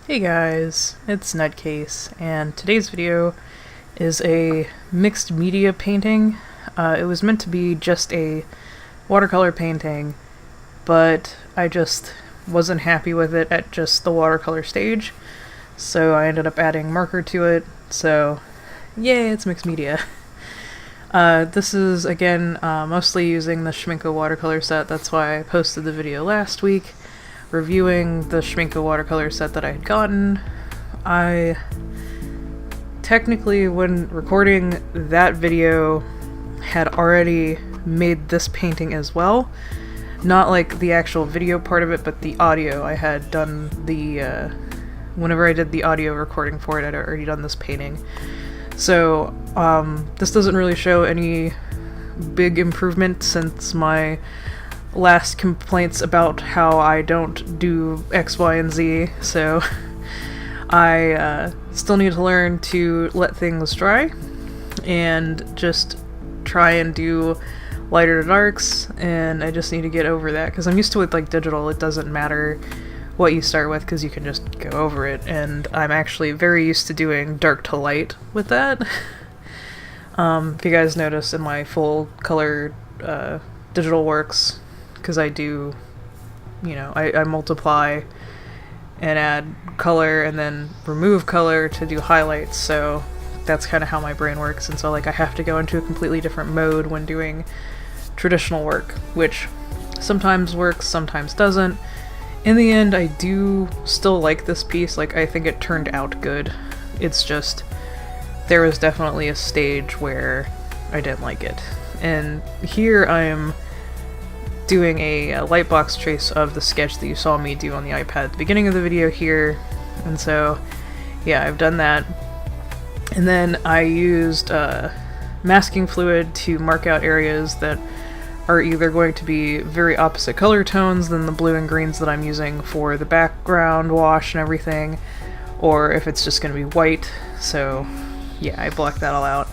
Hey guys, it's Nutcase, and today's video is a mixed media painting. It was meant to be just a watercolor painting, but I just wasn't happy with it at just the watercolor stage, so I ended up adding marker to it, so yay, it's mixed media. This is, again, mostly using the Schmincke Watercolor set. That's why I posted the video last week, reviewing the Schmincke Watercolor set that I had gotten. I technically, when recording that video, had already made this painting as well. Not like the actual video part of it, but the audio. I had done the, whenever I did the audio recording for it, I'd already done this painting. So, this doesn't really show any big improvement since my last complaints about how I don't do X, Y, and Z, so I still need to learn to let things dry and just try and do lighter to darks, and I just need to get over that, because I'm used to it like digital. It doesn't matter what you start with because you can just go over it, and I'm actually very used to doing dark to light with that. If you guys notice in my full color digital works, because I do, you know, I multiply and add color and then remove color to do highlights, so that's kind of how my brain works, and so like I have to go into a completely different mode when doing traditional work, which sometimes works, sometimes doesn't. In the end, I do still like this piece. Like, I think it turned out good. It's just, there was definitely a stage where I didn't like it. And here I am doing a lightbox trace of the sketch that you saw me do on the iPad at the beginning of the video here. And so, yeah, I've done that. And then I used masking fluid to mark out areas that are either going to be very opposite color tones than the blue and greens that I'm using for the background wash and everything, or if it's just going to be white. So yeah, I blocked that all out.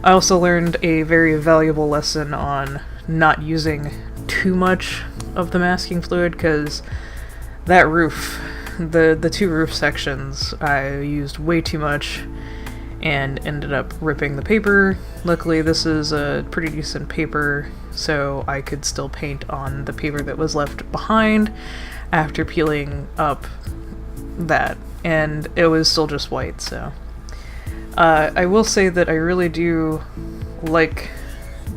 I also learned a very valuable lesson on not using too much of the masking fluid, because that roof, the two roof sections, I used way too much and ended up ripping the paper. Luckily this is a pretty decent paper, so I could still paint on the paper that was left behind after peeling up that, and it was still just white, so. I will say that I really do like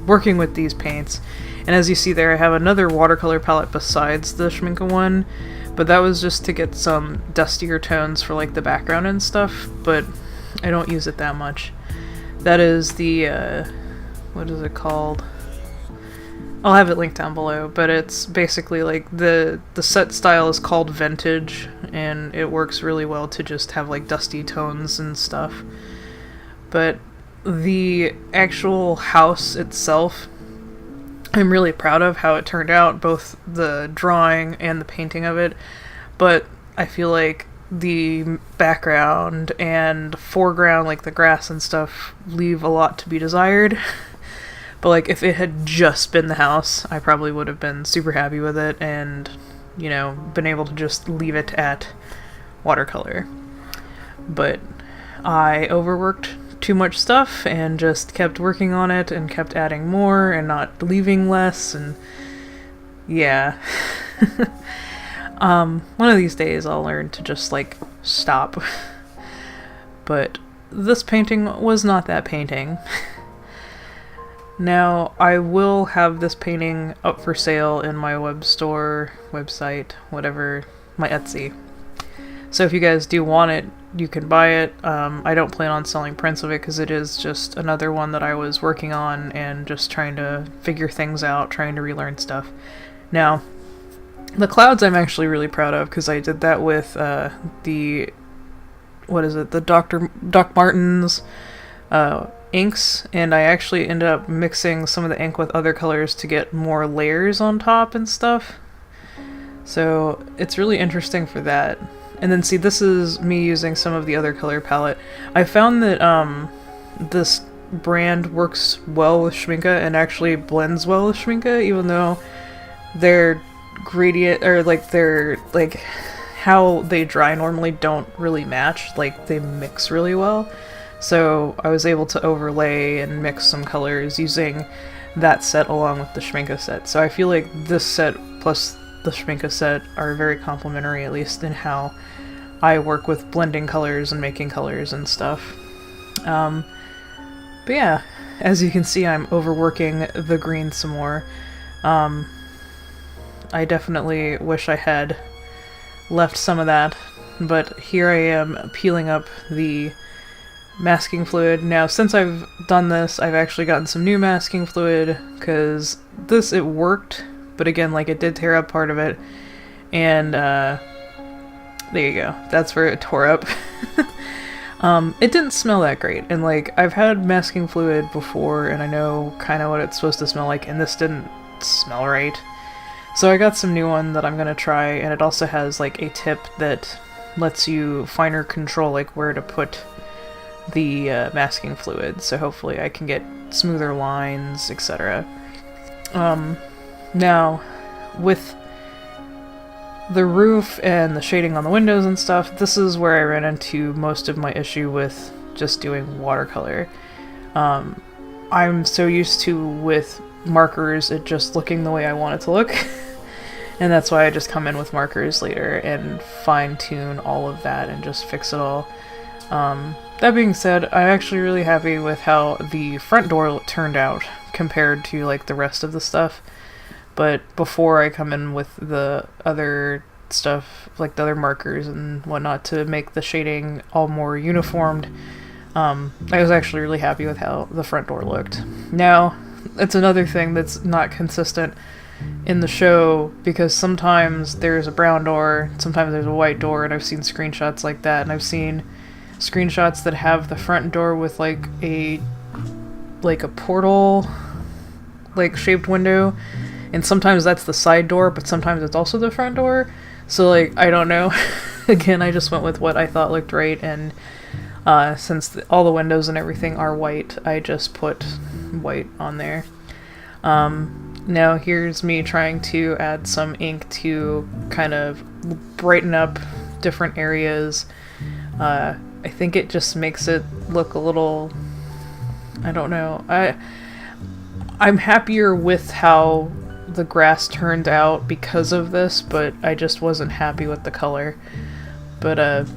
working with these paints, and as you see there, I have another watercolor palette besides the Schmincke one, but that was just to get some dustier tones for like the background and stuff, but I don't use it that much. That is the, what is it called? I'll have it linked down below, but it's basically like the set style is called Vintage, and it works really well to just have like dusty tones and stuff. But the actual house itself, I'm really proud of how it turned out, both the drawing and the painting of it, but I feel like the background and foreground, like the grass and stuff, leave a lot to be desired. But like, if it had just been the house, I probably would have been super happy with it and, you know, been able to just leave it at watercolor. But I overworked too much stuff and just kept working on it and kept adding more and not leaving less, and yeah. One of these days I'll learn to just like stop. But this painting was not that painting. Now, I will have this painting up for sale in my website, whatever, my Etsy. So if you guys do want it, you can buy it. I don't plan on selling prints of it because it is just another one that I was working on and just trying to figure things out, trying to relearn stuff. Now, the clouds I'm actually really proud of, because I did that with the Doc Martens inks, and I actually ended up mixing some of the ink with other colors to get more layers on top and stuff. So it's really interesting for that. And then see, this is me using some of the other color palette. I found that this brand works well with Schmincke and actually blends well with Schmincke, even though their gradient, or like their like how they dry normally don't really match, like they mix really well. So I was able to overlay and mix some colors using that set along with the Schmincke set. So I feel like this set plus the Schmincke set are very complementary, at least in how I work with blending colors and making colors and stuff. But yeah, as you can see, I'm overworking the green some more. I definitely wish I had left some of that, but here I am peeling up the masking fluid. Now, since I've done this, I've actually gotten some new masking fluid, because this, it worked, but again, like, it did tear up part of it, and there you go. That's where it tore up. It didn't smell that great, and like, I've had masking fluid before, and I know kind of what it's supposed to smell like, and this didn't smell right. So I got some new one that I'm gonna try, and it also has like a tip that lets you finer control like where to put the masking fluid, so hopefully I can get smoother lines, etc. Now, with the roof and the shading on the windows and stuff, this is where I ran into most of my issue with just doing watercolor. I'm so used to, with markers, it just looking the way I want it to look. And that's why I just come in with markers later and fine-tune all of that and just fix it all. That being said, I'm actually really happy with how the front door turned out compared to like the rest of the stuff. But before I come in with the other stuff, like the other markers and whatnot, to make the shading all more uniformed, I was actually really happy with how the front door looked. Now, it's another thing that's not consistent in the show, because sometimes there's a brown door, sometimes there's a white door, and I've seen screenshots like that, and I've seen screenshots that have the front door with like a portal like shaped window, and sometimes that's the side door, but sometimes it's also the front door. So like, I don't know. Again, I just went with what I thought looked right, and since all the windows and everything are white, I just put white on there. Now here's me trying to add some ink to kind of brighten up different areas. I think it just makes it look a little, I don't know. I'm happier with how the grass turned out because of this, but I just wasn't happy with the color. But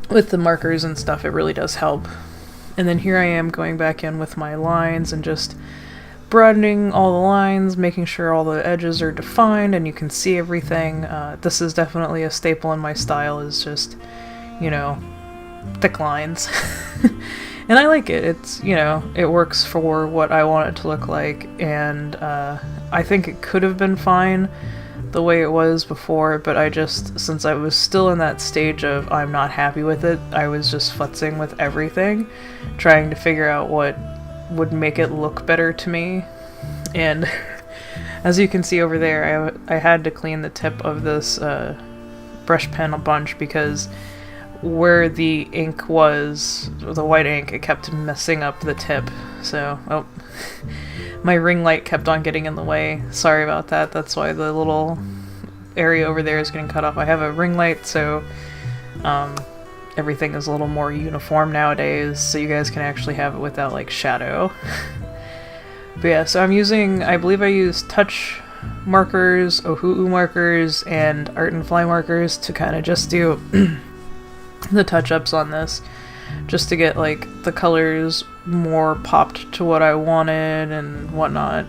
with the markers and stuff, it really does help. And then here I am going back in with my lines and just broadening all the lines, making sure all the edges are defined and you can see everything. This is definitely a staple in my style, is just, you know, thick lines. And I like it. It's, you know, it works for what I want it to look like, and I think it could have been fine the way it was before, but I just, since I was still in that stage of I'm not happy with it, I was just futzing with everything, trying to figure out what would make it look better to me. And as you can see over there, I had to clean the tip of this brush pen a bunch, because where the ink was, the white ink, it kept messing up the tip. So, oh, my ring light kept on getting in the way. Sorry about that. That's why the little area over there is getting cut off. I have a ring light, so everything is a little more uniform nowadays, so you guys can actually have it without like shadow. But yeah, so I'm using, I believe I used touch markers, Ohuhu markers, and ArtNFly markers to kind of just do the touch-ups on this, just to get like the colors more popped to what I wanted and whatnot.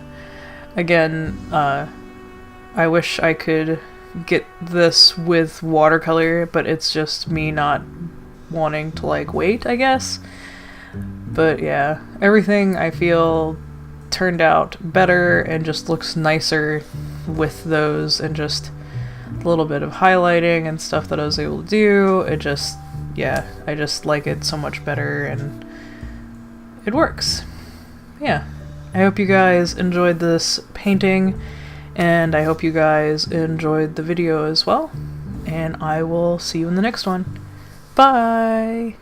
Again, I wish I could get this with watercolor, but it's just me not wanting to like wait, I guess. But yeah, everything I feel turned out better and just looks nicer with those, and just a little bit of highlighting and stuff that I was able to do. It just, yeah, I just like it so much better, and it works. Yeah, I hope you guys enjoyed this painting, and I hope you guys enjoyed the video as well, and I will see you in the next one. Bye!